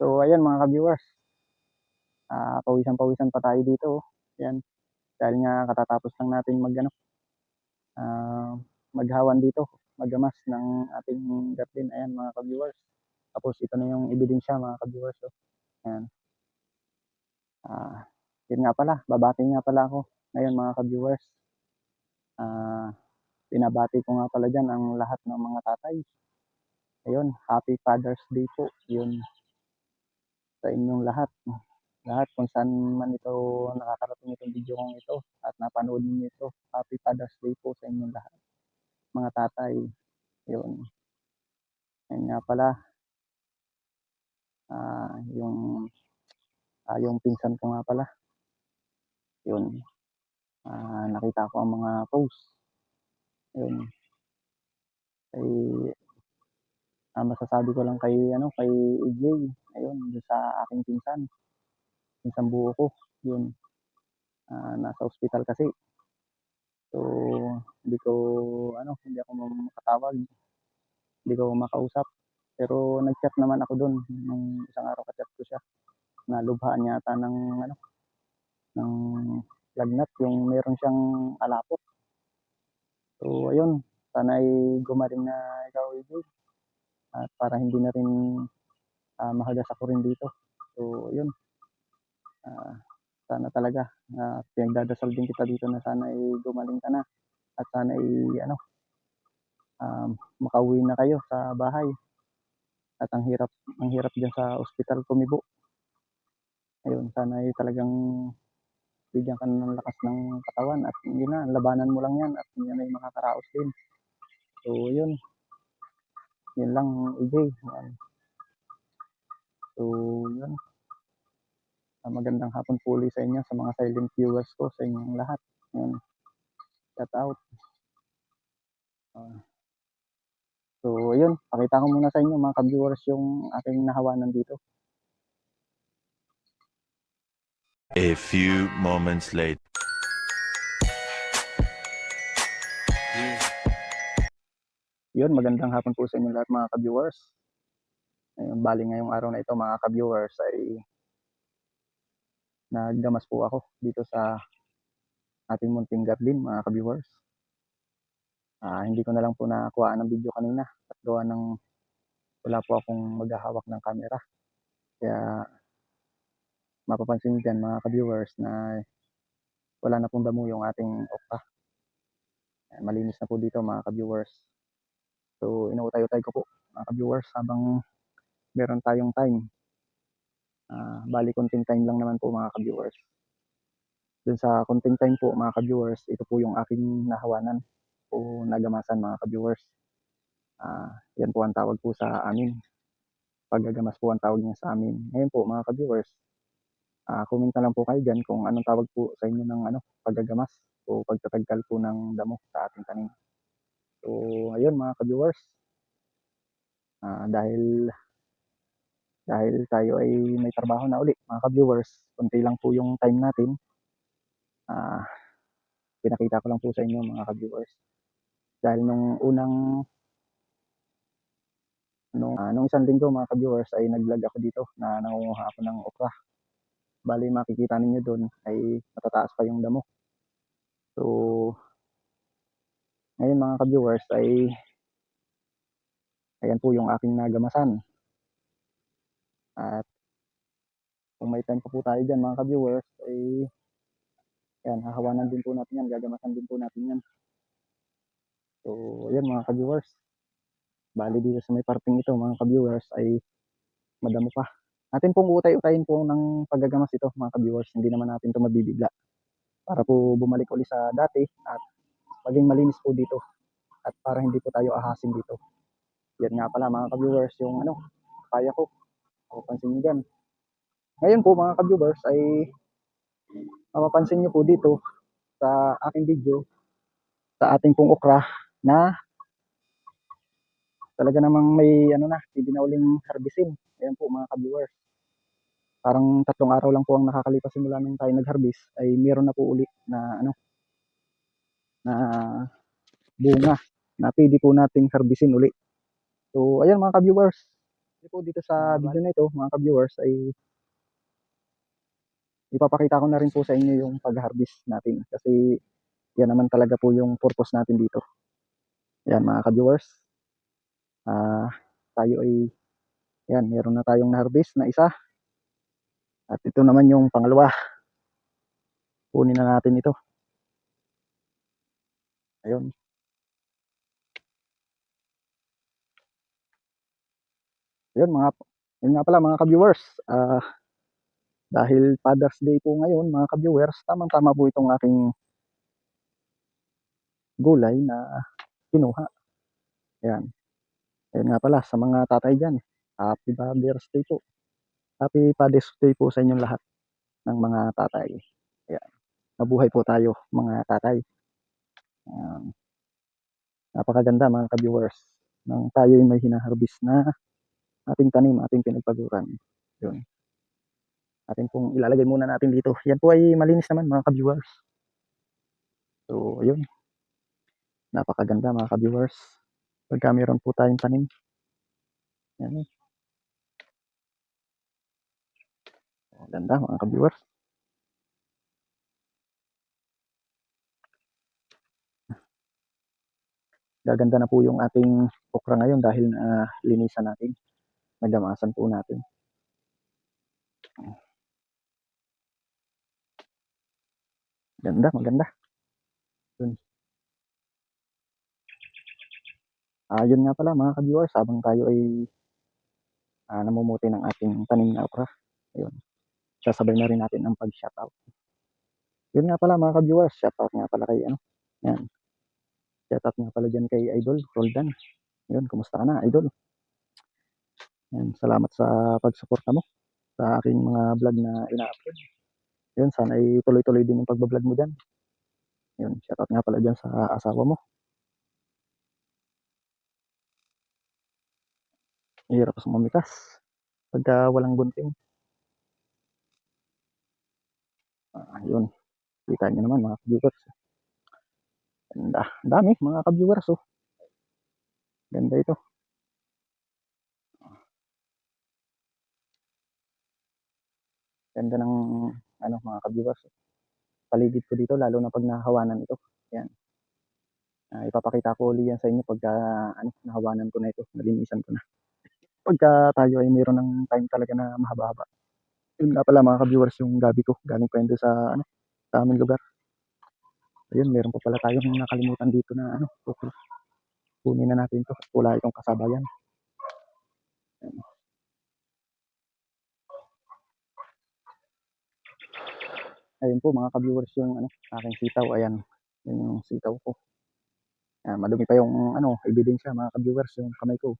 So ayan mga ka-viewers, pawisan-pawisan pa tayo dito, oh. Ayan, dahil nga katatapos lang natin ah, maghawan dito, maggamas ng ating garden. Ayan mga ka-viewers. Tapos ito na yung ebidensya mga ka-viewers, oh. Ayan. Ah, Yun nga pala, babati nga pala ako ngayon mga ka-viewers. Ah, Binabati ko nga pala diyan ang lahat ng mga tatay. Ayun, Happy Father's Day po. Yun sa inyong lahat. Lahat kung saan man ito nakakarating itong video kong ito at napanood niyo ito. Happy Father's Day po sa inyong lahat, mga tatay. Yun. Yan nga pala, yung pinsan ko nga pala. Yun. Nakita ko ang mga post. Yun. Ay, masasabi ko lang kay EJ. Ayun, doon sa aking pinsan buo ko. Yun. Nasa ospital kasi. So, hindi ako makatawag. Hindi ko makausap. Pero nag-chat naman ako doon nung isang araw, ka-chat ko siya. Nalubhaan yata ng lagnat, yung meron siyang alapot. So ayun, sana ay gumaling na ikaw, EJ, at para hindi na rin mahagas ako rin dito. So yun, uh, sana talaga pinagdadasal din kita dito na sana ay gumaling ka na at sana ay makauwi na kayo sa bahay. At ang hirap diyan sa ospital kumibo. Ayun, sana ay talagang bigyan ka ng lakas ng katawan at yun na, labanan mo lang yan at yan ay makakaraos din. So yun lang, EJ. Yan. So yun, magandang hapon po ulit sa inyo, sa mga silent viewers ko, sa inyong lahat. Yan, shout out. So yun, pakita ko muna sa inyo mga ka-viewers yung aking nahawanan dito. A few moments later. Yun, magandang hapon po sa inyo lahat mga ka-viewers. Bali ngayong araw na ito mga ka-viewers ay nagdamas po ako dito sa ating munting garden mga ka-viewers. Hindi ko na lang po nakuha ng video kanina at gawa ng wala po akong maghahawak ng camera. Kaya mapapansin niyo dyan mga ka-viewers na wala na pong damo yung ating okra. Malinis na po dito mga ka-viewers. So inuutay-utay ko po mga ka-viewers habang meron tayong time. Bali konting time lang naman po mga ka-viewers. Dun sa konting time po mga ka-viewers, ito po yung aking nahawanan o nagamasan mga ka-viewers. Yan po ang tawag po sa amin. Paggagamas po ang tawag niya sa amin. Ngayon po mga ka-viewers, comment na lang po kayo dyan kung anong tawag po sa inyo ng paggagamas o pagtatagkal po ng damo sa ating tanim. So ayun mga ka-viewers, dahil tayo ay may trabaho na uli mga ka-viewers, konti lang po yung time natin. Pinakita ko lang po sa inyo mga ka-viewers. Dahil nung isang linggo mga ka-viewers ay nag-vlog ako dito na nangunguha ako ng okra. Bali makikita ninyo doon ay matataas pa yung damo. So ngayon mga ka-viewers ay ayan po yung aking nagamasan. At kung may time pa po tayo dyan mga ka-viewers ay yan, hahawanan din po natin yan, gagamasan din po natin yan. So ayan mga ka-viewers, bali dito sa may parting ito mga ka-viewers ay madamo pa. Natin pong utay-utayin po ng paggagamas ito mga ka-viewers, hindi naman natin ito mabibigla. Para po bumalik ulit sa dati at maging malinis po dito at para hindi po tayo ahasin dito. Yan nga pala mga ka-viewers yung kaya ko. Mapapansin nyo dyan. Ngayon po mga ka-viewers ay mapapansin nyo po dito sa aking video sa ating pong okra na talaga namang may hindi na uling harbisin. Ayan po mga ka-viewers. Parang 3 araw lang po ang nakakalipas simula nung tayo nag-harvest ay meron na po uli na na bunga na pwede po nating harbisin uli. So ayan mga ka-viewers, po dito sa video na ito mga ka-viewers ay ipapakita ko na rin po sa inyo yung pag-harvest natin kasi yan naman talaga po yung purpose natin dito. Yan mga ka-viewers, tayo ay yan, meron na tayong na-harvest na isa at ito naman yung pangalawa. Kunin na natin ito. Ayun. Ayun yun nga pala mga ka-viewers, dahil Father's Day po ngayon mga ka-viewers, tamang-tama po itong aking gulay na kinuha. Ayan. Ayun nga pala sa mga tatay dyan, Happy Father's Day po. Happy Father's Day po sa inyong lahat ng mga tatay. Ayan. Mabuhay po tayo mga tatay. Ayan. Napakaganda mga ka-viewers nang tayo ay may hinaharvest na ating tanim, ating pinagpaguran. Yun. Atin pong ilalagay muna natin dito. Yan po ay malinis naman mga ka-viewers. So, yun. Napakaganda mga ka-viewers. Pagka meron po tayong tanim. Yan. Ganda mga ka-viewers. Gaganda na po yung ating okra ngayon dahil linisan natin. Nagamasan po natin. Ganda, maganda. Yun. Yun nga pala mga ka-viewers, habang tayo ay namumuti ng ating tanim na okra. Ayun. Sasabay na rin natin ang pag-shoutout. Yun nga pala mga ka-viewers, shoutout nga pala kay ano. Yan. Shoutout nga pala dyan kay Idol Roldan. Yun, kumusta ka na Idol? Yan, salamat sa pagsuporta mo sa aking mga vlog na ina-upload. Yun, sana ay tuloy-tuloy din yung pagbablog mo dyan. Yun, shoutout nga pala dyan sa asawa mo. Hirap sa mamitas pagka walang gunting. Yun, kita nyo naman mga ka-viewers. Ganda, dami mga ka-viewers oh. Ganda ito. Ganda ng ano mga ka-viewers. Paligid ko dito lalo na pag nahawanan ito. Yan. Ipapakita ko ulit yan sa inyo pagka nahawanan ko na ito, nalinisan ko na. Pagka tayo ay mayroon ng time talaga na mahaba-haba. Yun nga pala mga ka-viewers yung gabi ko. Galing pa yun sa sa aming lugar. Ayun, meron pa pala tayong nakalimutan dito na okay. Kunin na natin ito. Wala itong kasabayan. Ayun po mga ka-viewers yung aking sitaw. Ayan, yung sitaw ko. Madumi pa yung ebidensya mga ka-viewers, yung kamay ko.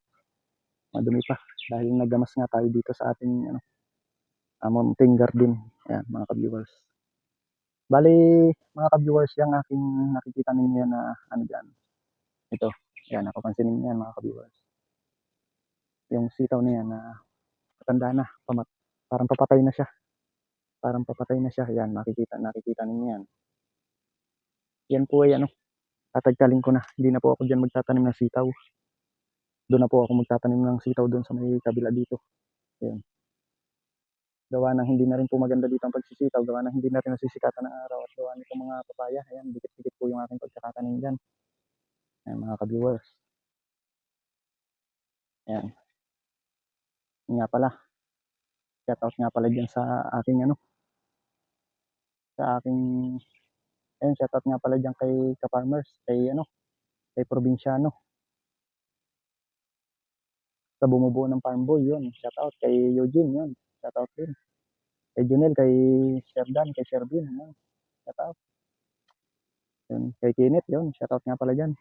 Madumi pa dahil nagdamas nga tayo dito sa ating mountain garden. Ayan mga ka-viewers. Bali mga ka-viewers, yung aking nakikita ninyo yan na dyan. Ito. Ayan, napapansin ninyo yan mga ka-viewers. Yung sitaw na yan na matanda na, parang papatay na siya. Parang papatay na siya. Ayan, nakikita ninyo yan. Yan po ay tatagkalin ko na. Hindi na po ako dyan magtatanim ng sitaw. Doon na po ako magtatanim ng sitaw doon sa may kabila dito. Ayan. Gawa ng hindi na rin po maganda dito ang pagsisitaw. Gawa ng hindi na rin nasisikatan ng araw at gawa nitong mga papaya. Ayan, dikit-dikit po yung aking pagkakatanim dyan. Ayan mga ka-viewers. Ayan. Yan nga pala. Shoutout nga pala dyan sa aking sa aking ayun, shoutout nga pala dyan kay ka-farmers, kay probinsyano. Sa bumubuo ng farm boy, yun. Shoutout kay Eugene, yun. Shoutout din. Kay Junel, kay Sherdan, kay Shervin, yun. Shoutout. Yun. Kay Kenneth, yun. Shoutout nga pala dyan.